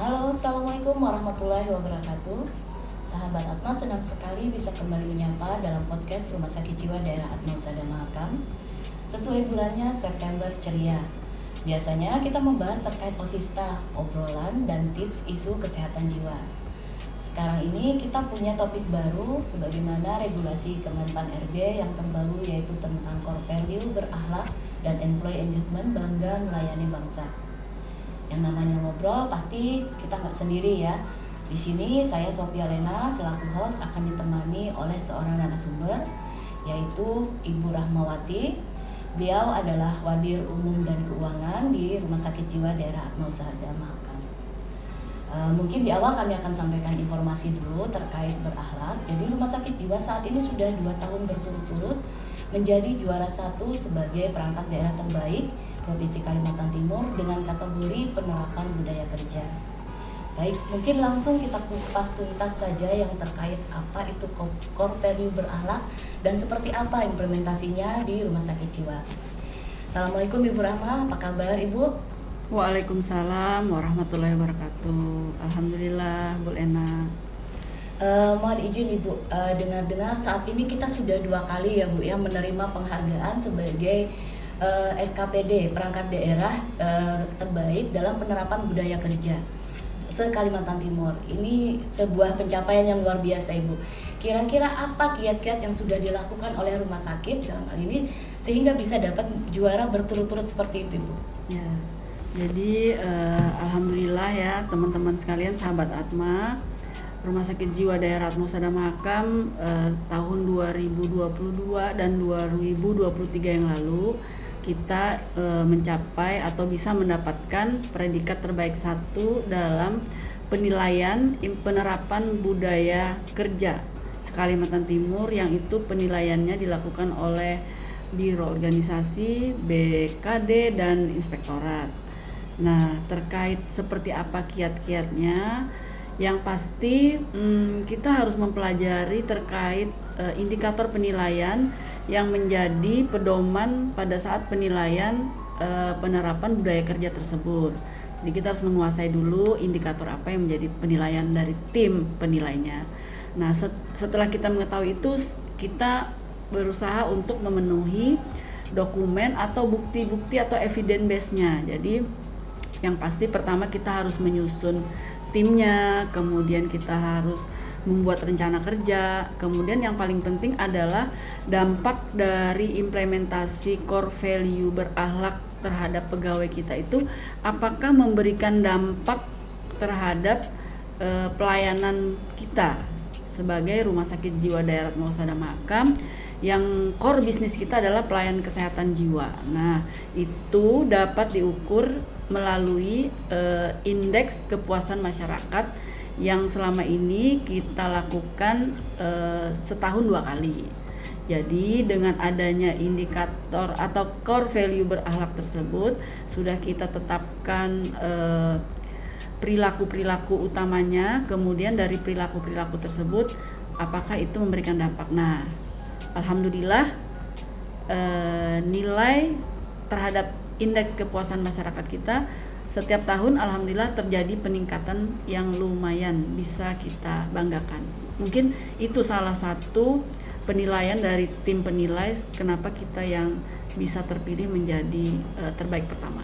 Halo, Assalamualaikum warahmatullahi wabarakatuh. Sahabat Atma, senang sekali bisa kembali menyapa dalam podcast Rumah Sakit Jiwa Daerah Atma Husada Mahakam. Sesuai bulannya September Ceria. Biasanya kita membahas terkait otista, obrolan, dan tips isu kesehatan jiwa. Sekarang ini kita punya topik baru sebagaimana regulasi Kemenpan RB yang terbaru, yaitu tentang core value berakhlak dan employee engagement bangga melayani bangsa. Yang namanya ngobrol pasti kita nggak sendiri ya. Di sini saya Sophia Lena selaku host akan ditemani oleh seorang narasumber, yaitu Ibu Rahmawati. Beliau adalah Wadir Umum dan Keuangan di Rumah Sakit Jiwa Daerah Atma Husada Mahakam. Mungkin di awal kami akan sampaikan informasi dulu terkait berakhlak. Jadi Rumah Sakit Jiwa saat ini sudah 2 tahun berturut-turut menjadi juara 1 sebagai perangkat daerah terbaik Provinsi Kalimantan Timur dengan kategori penerapan budaya kerja. Baik, mungkin langsung kita kupas tuntas saja yang terkait apa itu core value berakhlak dan seperti apa implementasinya di Rumah Sakit Jiwa. Assalamualaikum Ibu Rahma, apa kabar Ibu? Waalaikumsalam warahmatullahi wabarakatuh. Alhamdulillah, Bu Lena. Mohon izin Ibu, dengar-dengar saat ini kita sudah 2 kali ya Bu ya menerima penghargaan sebagai SKPD perangkat daerah terbaik dalam penerapan budaya kerja se-Kalimantan Timur. Ini sebuah pencapaian yang luar biasa Ibu. Kira-kira apa kiat-kiat yang sudah dilakukan oleh rumah sakit dalam hal ini sehingga bisa dapat juara berturut-turut seperti itu Ibu? Ya, jadi alhamdulillah ya teman-teman sekalian, sahabat Atma, Rumah Sakit Jiwa Daerah Atma Husada Mahakam tahun 2022 dan 2023 yang lalu kita mencapai atau bisa mendapatkan predikat terbaik 1 dalam penilaian penerapan budaya kerja se-Kalimantan Timur, yang itu penilaiannya dilakukan oleh Biro Organisasi, BKD, dan Inspektorat. Nah, terkait seperti apa kiat-kiatnya, yang pasti kita harus mempelajari terkait indikator penilaian yang menjadi pedoman pada saat penilaian penerapan budaya kerja tersebut. Jadi kita harus menguasai dulu indikator apa yang menjadi penilaian dari tim penilainya. Nah, setelah kita mengetahui itu, kita berusaha untuk memenuhi dokumen atau bukti-bukti atau evidence base-nya. Jadi yang pasti pertama kita harus menyusun timnya, kemudian kita harus membuat rencana kerja, kemudian yang paling penting adalah dampak dari implementasi core value berakhlak terhadap pegawai kita itu apakah memberikan dampak terhadap pelayanan kita sebagai Rumah Sakit Jiwa Daerah Atma Husada Mahakam yang core bisnis kita adalah pelayanan kesehatan jiwa. Nah, itu dapat diukur melalui indeks kepuasan masyarakat yang selama ini kita lakukan setahun 2 kali. Jadi dengan adanya indikator atau core value berakhlak tersebut, sudah kita tetapkan perilaku-perilaku utamanya, kemudian dari perilaku-perilaku tersebut apakah itu memberikan dampak. Nah, alhamdulillah nilai terhadap indeks kepuasan masyarakat kita setiap tahun alhamdulillah terjadi peningkatan yang lumayan bisa kita banggakan. Mungkin itu salah satu penilaian dari tim penilai kenapa kita yang bisa terpilih menjadi terbaik pertama.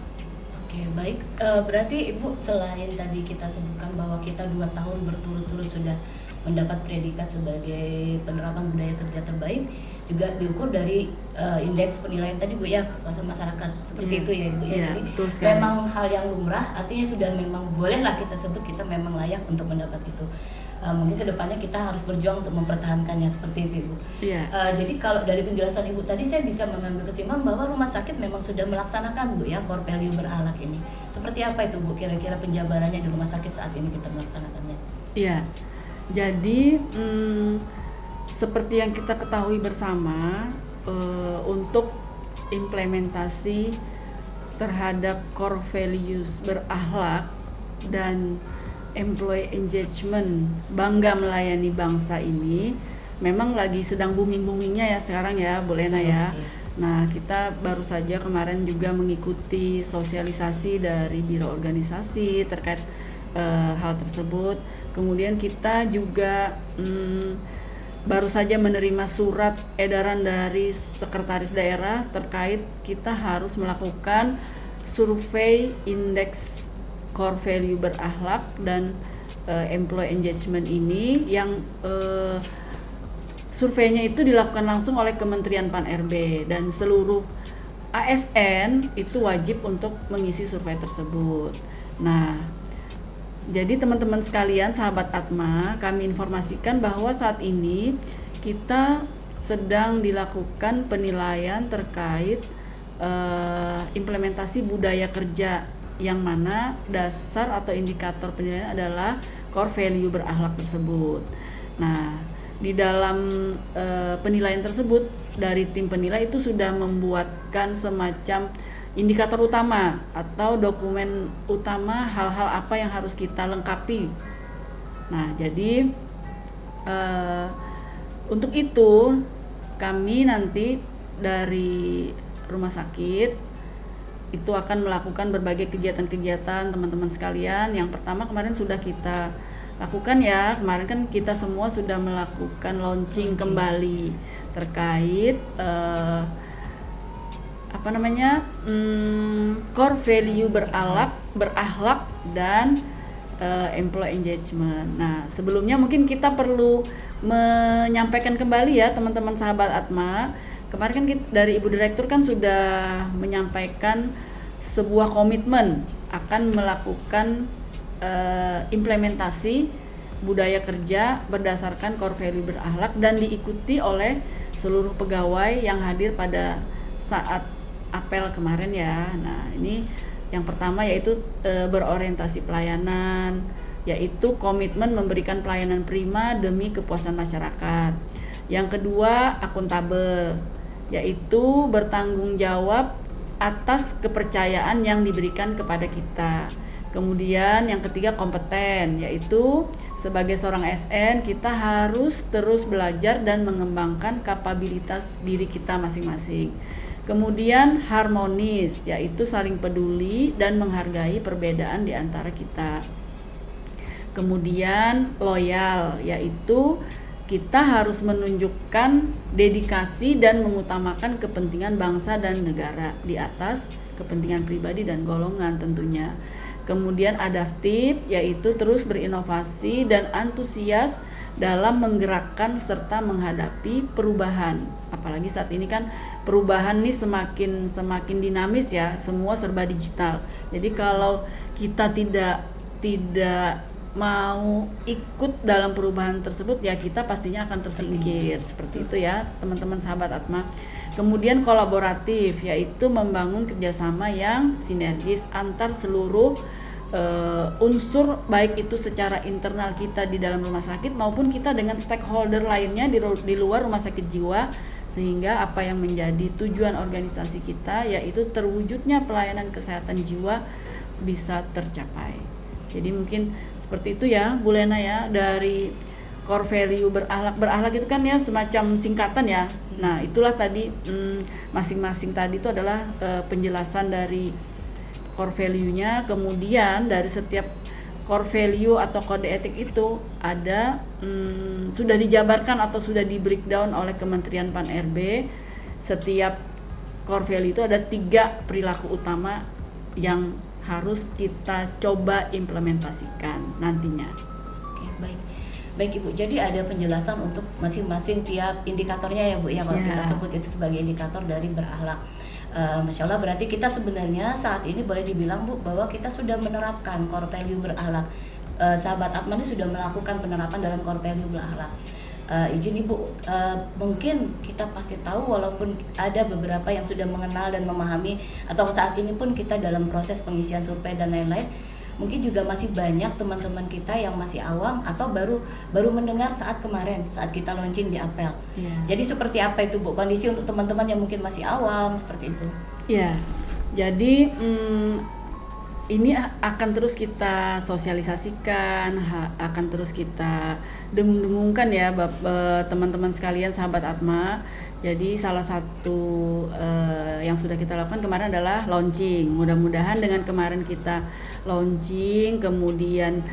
Oke, baik. Berarti Ibu, selain tadi kita sebutkan bahwa kita 2 tahun berturut-turut sudah mendapat predikat sebagai penerapan budaya kerja terbaik, juga diukur dari indeks penilaian tadi Bu ya, kepuasan masyarakat seperti itu ya Ibu ya. Jadi memang hal yang lumrah, artinya sudah memang bolehlah kita sebut kita memang layak untuk mendapat itu. Mungkin kedepannya kita harus berjuang untuk mempertahankannya seperti itu Ibu. Jadi kalau dari penjelasan Ibu tadi saya bisa mengambil kesimpulan bahwa rumah sakit memang sudah melaksanakan Bu ya core value berakhlak ini. Seperti apa itu Bu kira-kira penjabarannya di rumah sakit saat ini kita melaksanakannya? Iya. Jadi seperti yang kita ketahui bersama, untuk implementasi terhadap core values berakhlak dan employee engagement bangga melayani bangsa ini memang lagi sedang booming-boomingnya ya sekarang ya Bu Lena ya. Nah, kita baru saja kemarin juga mengikuti sosialisasi dari Biro Organisasi terkait hal tersebut. Kemudian kita juga baru saja menerima surat edaran dari sekretaris daerah terkait kita harus melakukan survei indeks core value berakhlak dan employee engagement ini yang surveinya itu dilakukan langsung oleh Kementerian Pan-RB dan seluruh ASN itu wajib untuk mengisi survei tersebut. Nah, jadi teman-teman sekalian, sahabat Atma, kami informasikan bahwa saat ini kita sedang dilakukan penilaian terkait implementasi budaya kerja, yang mana dasar atau indikator penilaian adalah core value berakhlak tersebut. Nah, di dalam penilaian tersebut dari tim penilai itu sudah membuatkan semacam indikator utama atau dokumen utama hal-hal apa yang harus kita lengkapi. Nah, jadi untuk itu kami nanti dari rumah sakit itu akan melakukan berbagai kegiatan-kegiatan teman-teman sekalian. Yang pertama kemarin sudah kita lakukan ya, kemarin kan kita semua sudah melakukan launching kembali terkait core value berakhlak dan employee engagement. Nah, sebelumnya mungkin kita perlu menyampaikan kembali ya teman-teman sahabat Atma. Kemarin kan dari Ibu Direktur kan sudah menyampaikan sebuah komitmen akan melakukan implementasi budaya kerja berdasarkan core value berakhlak dan diikuti oleh seluruh pegawai yang hadir pada saat apel kemarin ya. Nah, ini yang pertama yaitu berorientasi pelayanan, yaitu komitmen memberikan pelayanan prima demi kepuasan masyarakat. Yang kedua, akuntabel, yaitu bertanggung jawab atas kepercayaan yang diberikan kepada kita. Kemudian yang ketiga, kompeten, yaitu sebagai seorang SN kita harus terus belajar dan mengembangkan kapabilitas diri kita masing-masing. Kemudian harmonis, yaitu saling peduli dan menghargai perbedaan di antara kita. Kemudian loyal, yaitu kita harus menunjukkan dedikasi dan mengutamakan kepentingan bangsa dan negara di atas kepentingan pribadi dan golongan tentunya. Kemudian adaptif, yaitu terus berinovasi dan antusias dalam menggerakkan serta menghadapi perubahan. Apalagi saat ini kan perubahan nih semakin dinamis ya, semua serba digital. Jadi kalau kita tidak mau ikut dalam perubahan tersebut ya kita pastinya akan tersingkir. Seperti itu ya teman-teman sahabat Atma. Kemudian kolaboratif, yaitu membangun kerjasama yang sinergis antar seluruh unsur, baik itu secara internal kita di dalam rumah sakit maupun kita dengan stakeholder lainnya di luar rumah sakit jiwa, sehingga apa yang menjadi tujuan organisasi kita yaitu terwujudnya pelayanan kesehatan jiwa bisa tercapai. Jadi mungkin seperti itu ya Bu Lena ya, dari core value berakhlak itu kan ya semacam singkatan ya. Nah, itulah tadi masing-masing tadi itu adalah penjelasan dari core value-nya. Kemudian dari setiap core value atau kode etik itu ada sudah dijabarkan atau sudah di breakdown oleh Kementerian Pan-RB. Setiap core value itu ada 3 perilaku utama yang harus kita coba implementasikan nantinya. Oke, baik Ibu. Jadi ada penjelasan untuk masing-masing tiap indikatornya ya Bu ya, kalau kita sebut itu sebagai indikator dari berakhlak. Masya Allah, berarti kita sebenarnya saat ini boleh dibilang Bu bahwa kita sudah menerapkan core value berakhlak. Sahabat Atma ini sudah melakukan penerapan dalam core value berakhlak. Izin Ibu, mungkin kita pasti tahu walaupun ada beberapa yang sudah mengenal dan memahami, atau saat ini pun kita dalam proses pengisian survei dan lain-lain, mungkin juga masih banyak teman-teman kita yang masih awam atau baru mendengar saat kemarin saat kita launching di apel. Jadi seperti apa itu Bu kondisi untuk teman-teman yang mungkin masih awam seperti itu? Ya, jadi ini akan terus kita sosialisasikan, akan terus kita dengung-dengungkan ya teman-teman sekalian sahabat Atma. Jadi salah satu yang sudah kita lakukan kemarin adalah launching. Mudah-mudahan dengan kemarin kita launching, kemudian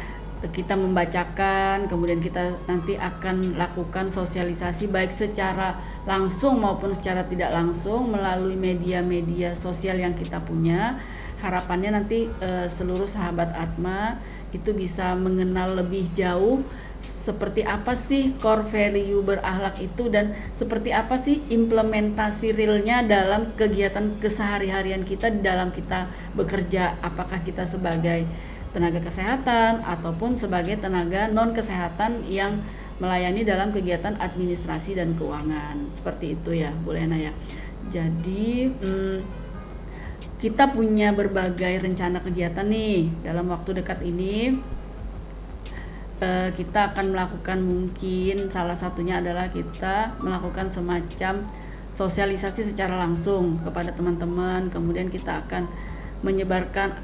kita membacakan, kemudian kita nanti akan lakukan sosialisasi baik secara langsung maupun secara tidak langsung melalui media-media sosial yang kita punya. Harapannya nanti seluruh sahabat Atma itu bisa mengenal lebih jauh seperti apa sih core value berakhlak itu dan seperti apa sih implementasi realnya dalam kegiatan kesehari-harian kita di dalam kita bekerja, apakah kita sebagai tenaga kesehatan ataupun sebagai tenaga non kesehatan yang melayani dalam kegiatan administrasi dan keuangan. Seperti itu ya Bu Lena ya. Jadi kita punya berbagai rencana kegiatan nih dalam waktu dekat ini. Kita akan melakukan, mungkin salah satunya adalah kita melakukan semacam sosialisasi secara langsung kepada teman-teman. Kemudian kita akan menyebarkan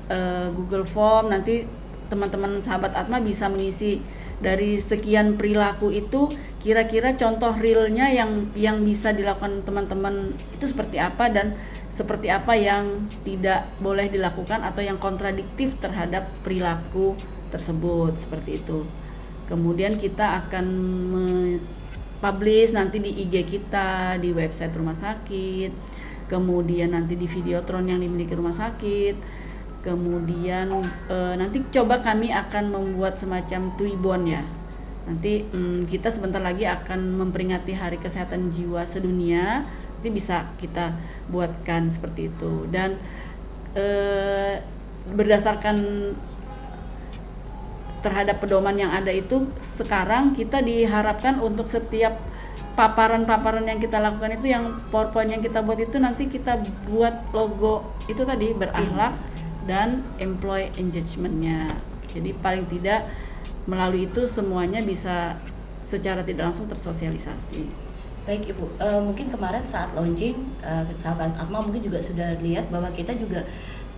Google Form. Nanti teman-teman sahabat Atma bisa mengisi dari sekian perilaku itu, kira-kira contoh realnya yang bisa dilakukan teman-teman itu seperti apa dan seperti apa yang tidak boleh dilakukan atau yang kontradiktif terhadap perilaku tersebut, seperti itu. Kemudian kita akan publish nanti di IG kita, di website rumah sakit, kemudian nanti di videotron yang dimiliki rumah sakit, kemudian nanti coba kami akan membuat semacam Twibbon ya. Nanti kita sebentar lagi akan memperingati Hari Kesehatan Jiwa Sedunia, nanti bisa kita buatkan seperti itu. Dan berdasarkan terhadap pedoman yang ada itu, sekarang kita diharapkan untuk setiap paparan-paparan yang kita lakukan itu, yang PowerPoint yang kita buat itu, nanti kita buat logo itu tadi, berakhlak dan employee engagement-nya. Jadi paling tidak melalui itu semuanya bisa secara tidak langsung tersosialisasi. Baik Ibu, mungkin kemarin saat launching, sahabat Atma mungkin juga sudah lihat bahwa kita juga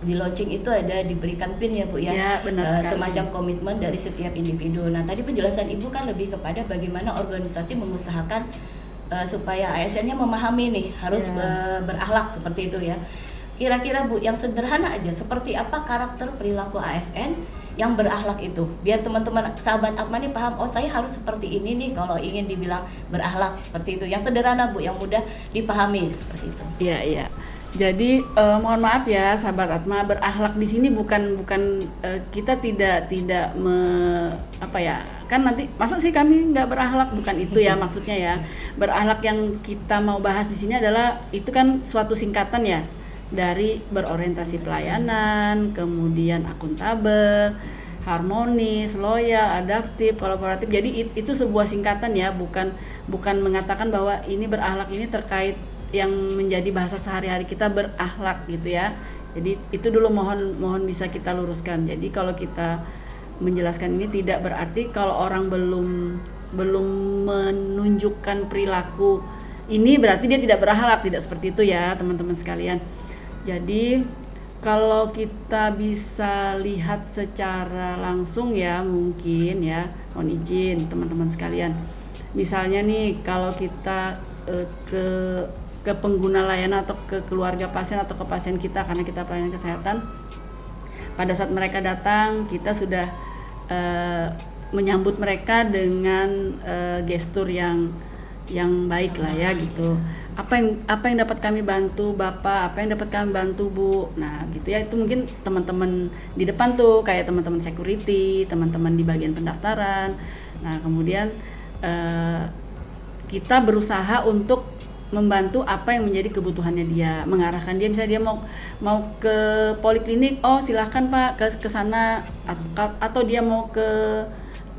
di launching itu ada diberikan PIN ya Bu ya, benar sekali. Semacam komitmen dari setiap individu. Nah tadi penjelasan Ibu kan lebih kepada bagaimana organisasi mengusahakan supaya ASN-nya memahami nih harus berakhlak seperti itu ya. Kira-kira Bu, yang sederhana aja, seperti apa karakter perilaku ASN yang berakhlak itu, biar teman-teman sahabat Atma ini paham, oh saya harus seperti ini nih kalau ingin dibilang berakhlak, seperti itu. Yang sederhana Bu, yang mudah dipahami seperti itu. Iya. Jadi mohon maaf ya sahabat Atma, berakhlak di sini bukan kita tidak kan nanti masa sih kami nggak berakhlak, bukan itu ya maksudnya ya. Berakhlak yang kita mau bahas di sini adalah itu kan suatu singkatan ya dari berorientasi pelayanan, kemudian akuntabel, harmonis, loyal, adaptif, kolaboratif. Jadi itu sebuah singkatan ya, bukan mengatakan bahwa ini berakhlak ini terkait yang menjadi bahasa sehari-hari kita berakhlak gitu ya. Jadi itu dulu mohon bisa kita luruskan. Jadi kalau kita menjelaskan ini tidak berarti kalau orang belum menunjukkan perilaku ini berarti dia tidak berakhlak, tidak seperti itu ya teman-teman sekalian. Jadi kalau kita bisa lihat secara langsung ya, mungkin ya, mohon izin teman-teman sekalian. Misalnya nih kalau kita ke pengguna layanan atau ke keluarga pasien atau ke pasien kita, karena kita pelayanan kesehatan, pada saat mereka datang kita sudah menyambut mereka dengan gestur yang baik lah ya gitu. Apa yang dapat kami bantu Bapak, apa yang dapat kami bantu Bu. Nah gitu ya, itu mungkin teman-teman di depan tuh kayak teman-teman security, teman-teman di bagian pendaftaran. Nah kemudian kita berusaha untuk membantu apa yang menjadi kebutuhannya dia, mengarahkan dia. Misalnya dia mau ke poliklinik, oh silahkan Pak ke sana, atau dia mau ke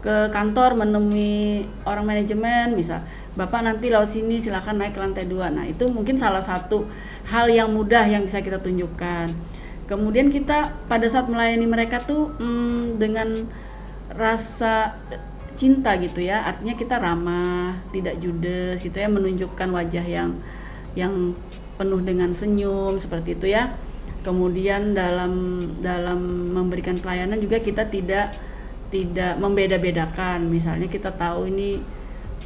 kantor menemui orang manajemen, misal Bapak nanti lewat sini silahkan naik ke lantai 2. Nah itu mungkin salah satu hal yang mudah yang bisa kita tunjukkan. Kemudian kita pada saat melayani mereka tuh dengan rasa cinta gitu ya, artinya kita ramah, tidak judes gitu ya, menunjukkan wajah yang penuh dengan senyum seperti itu ya. Kemudian dalam memberikan pelayanan juga kita tidak membeda-bedakan. Misalnya kita tahu ini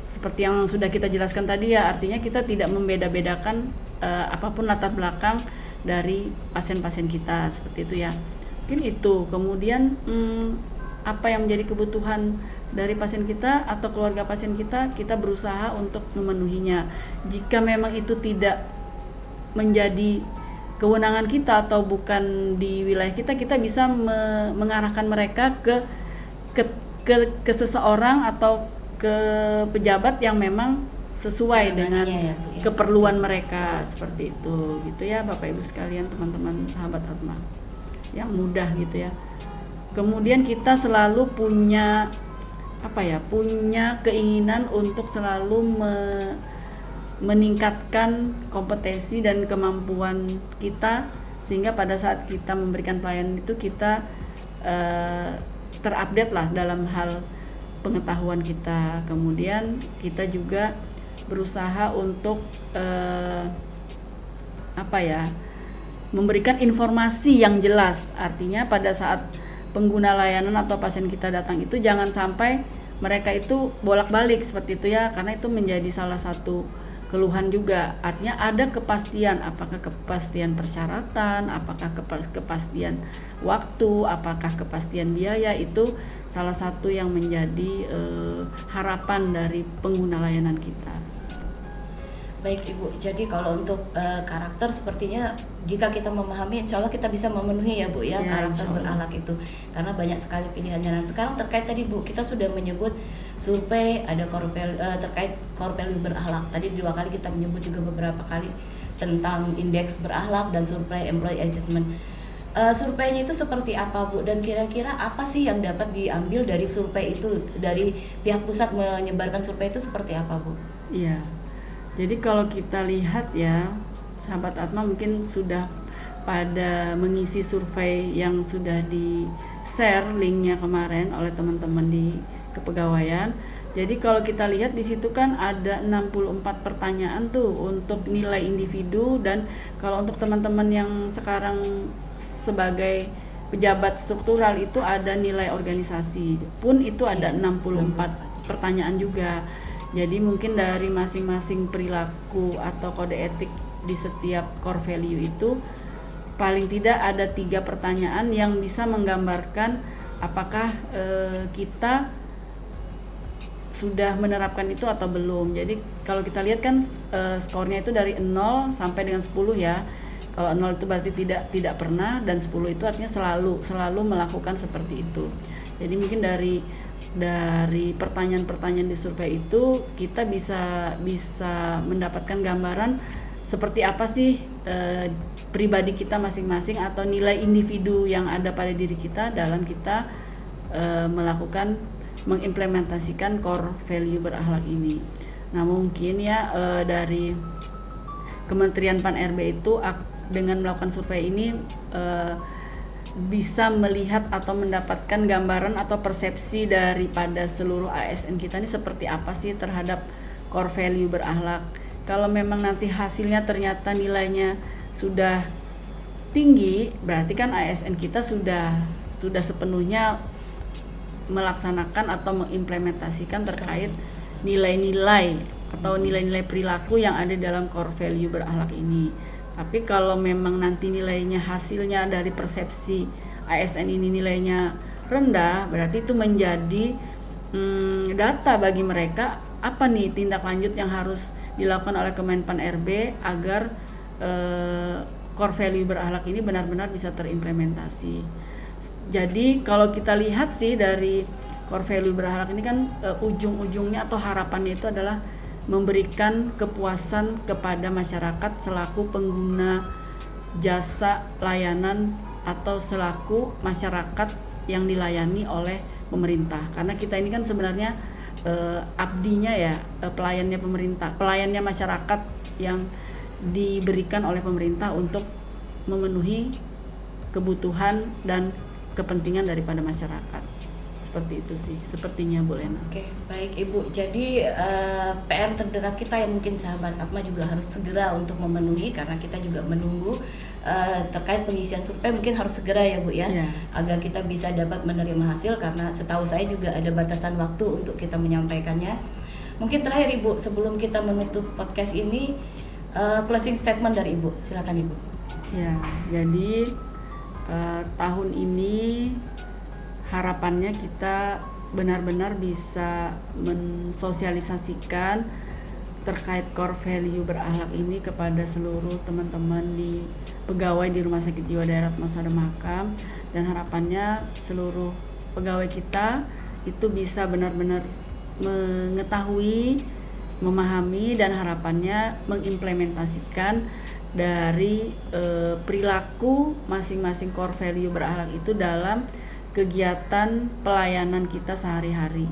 seperti yang sudah kita jelaskan tadi ya, artinya kita tidak membeda-bedakan apapun latar belakang dari pasien-pasien kita, seperti itu ya. Mungkin itu. Kemudian apa yang menjadi kebutuhan dari pasien kita atau keluarga pasien kita berusaha untuk memenuhinya. Jika memang itu tidak menjadi kewenangan kita atau bukan di wilayah kita bisa mengarahkan mereka ke seseorang atau ke pejabat yang memang sesuai dengan ya, Bu, ya, keperluan mereka, seperti itu gitu ya Bapak Ibu sekalian, teman-teman sahabat Atma yang mudah gitu ya. Kemudian kita selalu punya keinginan untuk selalu meningkatkan kompetensi dan kemampuan kita, sehingga pada saat kita memberikan pelayanan itu kita terupdate lah dalam hal pengetahuan kita. Kemudian kita juga berusaha untuk memberikan informasi yang jelas. Artinya pada saat pengguna layanan atau pasien kita datang itu jangan sampai mereka itu bolak-balik seperti itu ya, karena itu menjadi salah satu keluhan juga. Artinya ada kepastian, apakah kepastian persyaratan, apakah kepastian waktu, apakah kepastian biaya, itu salah satu yang menjadi harapan dari pengguna layanan kita. Baik Ibu, jadi kalau untuk karakter sepertinya jika kita memahami, insya Allah kita bisa memenuhi ya Bu ya, karakter berakhlak itu, karena banyak sekali pilihannya. Dan sekarang terkait tadi Bu, kita sudah menyebut survei ada terkait core value berakhlak. Tadi 2 kali kita menyebut juga beberapa kali tentang indeks berakhlak dan survei employee engagement. Surveinya itu seperti apa Bu, dan kira-kira apa sih yang dapat diambil dari survei itu, dari pihak pusat menyebarkan survei itu seperti apa Bu? Iya. Jadi kalau kita lihat ya, sahabat Atma mungkin sudah pada mengisi survei yang sudah di-share linknya kemarin oleh teman-teman di kepegawaian. Jadi kalau kita lihat di situ kan ada 64 pertanyaan tuh untuk nilai individu, dan kalau untuk teman-teman yang sekarang sebagai pejabat struktural itu ada nilai organisasi pun itu ada 64 pertanyaan juga. Jadi mungkin dari masing-masing perilaku atau kode etik di setiap core value itu paling tidak ada 3 pertanyaan yang bisa menggambarkan apakah kita sudah menerapkan itu atau belum. Jadi kalau kita lihat kan skornya itu dari 0 sampai dengan 10 ya. Kalau 0 itu berarti tidak pernah, dan 10 itu artinya selalu melakukan seperti itu. Jadi mungkin dari pertanyaan-pertanyaan di survei itu kita bisa mendapatkan gambaran seperti apa sih pribadi kita masing-masing atau nilai individu yang ada pada diri kita dalam kita mengimplementasikan core value berakhlak ini. Nah mungkin ya dari Kementerian Pan-RB itu dengan melakukan survei ini bisa melihat atau mendapatkan gambaran atau persepsi daripada seluruh ASN kita ini seperti apa sih terhadap core value berakhlak. Kalau memang nanti hasilnya ternyata nilainya sudah tinggi, berarti kan ASN kita sudah sepenuhnya melaksanakan atau mengimplementasikan terkait nilai-nilai atau nilai-nilai perilaku yang ada dalam core value berakhlak ini. Tapi kalau memang nanti nilainya hasilnya dari persepsi ASN ini nilainya rendah, berarti itu menjadi data bagi mereka apa nih tindak lanjut yang harus dilakukan oleh Kemenpan RB agar core value berakhlak ini benar-benar bisa terimplementasi. Jadi kalau kita lihat sih dari core value berakhlak ini kan ujung-ujungnya atau harapannya itu adalah memberikan kepuasan kepada masyarakat selaku pengguna jasa layanan atau selaku masyarakat yang dilayani oleh pemerintah. Karena kita ini kan sebenarnya abdinya ya, pelayannya pemerintah, pelayannya masyarakat yang diberikan oleh pemerintah untuk memenuhi kebutuhan dan kepentingan daripada masyarakat. Seperti itu sih, sepertinya Bu Lena. Oke, baik Ibu. Jadi PR terdekat kita yang mungkin sahabat Atma juga harus segera untuk memenuhi, karena kita juga menunggu terkait pengisian survei mungkin harus segera ya Bu ya, agar kita bisa dapat menerima hasil, karena setahu saya juga ada batasan waktu untuk kita menyampaikannya. Mungkin terakhir Ibu, sebelum kita menutup podcast ini, closing statement dari Ibu, silakan Ibu. Ya, jadi tahun ini harapannya kita benar-benar bisa mensosialisasikan terkait core value berakhlak ini kepada seluruh teman-teman di pegawai di Rumah Sakit Jiwa Daerah Atma Husada Mahakam, dan harapannya seluruh pegawai kita itu bisa benar-benar mengetahui, memahami, dan harapannya mengimplementasikan dari perilaku masing-masing core value berakhlak itu dalam kegiatan pelayanan kita sehari-hari,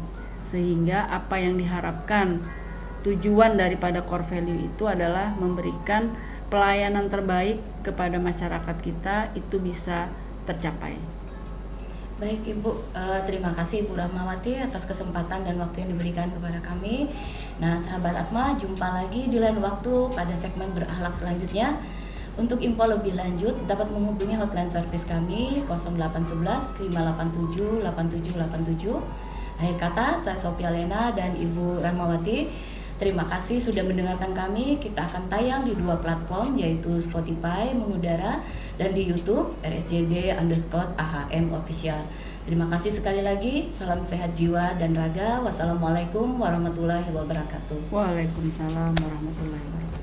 sehingga apa yang diharapkan, tujuan daripada core value itu adalah memberikan pelayanan terbaik kepada masyarakat kita itu bisa tercapai. Baik Ibu, terima kasih Ibu Rahmawati atas kesempatan dan waktu yang diberikan kepada kami. Nah sahabat Atma, jumpa lagi di lain waktu pada segmen berakhlak selanjutnya. Untuk info lebih lanjut dapat menghubungi hotline service kami 0811 587 8787. Akhir kata, saya Sophia Lena dan Ibu Rahmawati. Terima kasih sudah mendengarkan kami. Kita akan tayang di 2 platform, yaitu Spotify mengudara dan di YouTube RSJD_AHM Official. Terima kasih sekali lagi. Salam sehat jiwa dan raga. Wassalamualaikum warahmatullahi wabarakatuh. Waalaikumsalam warahmatullahi wabarakatuh.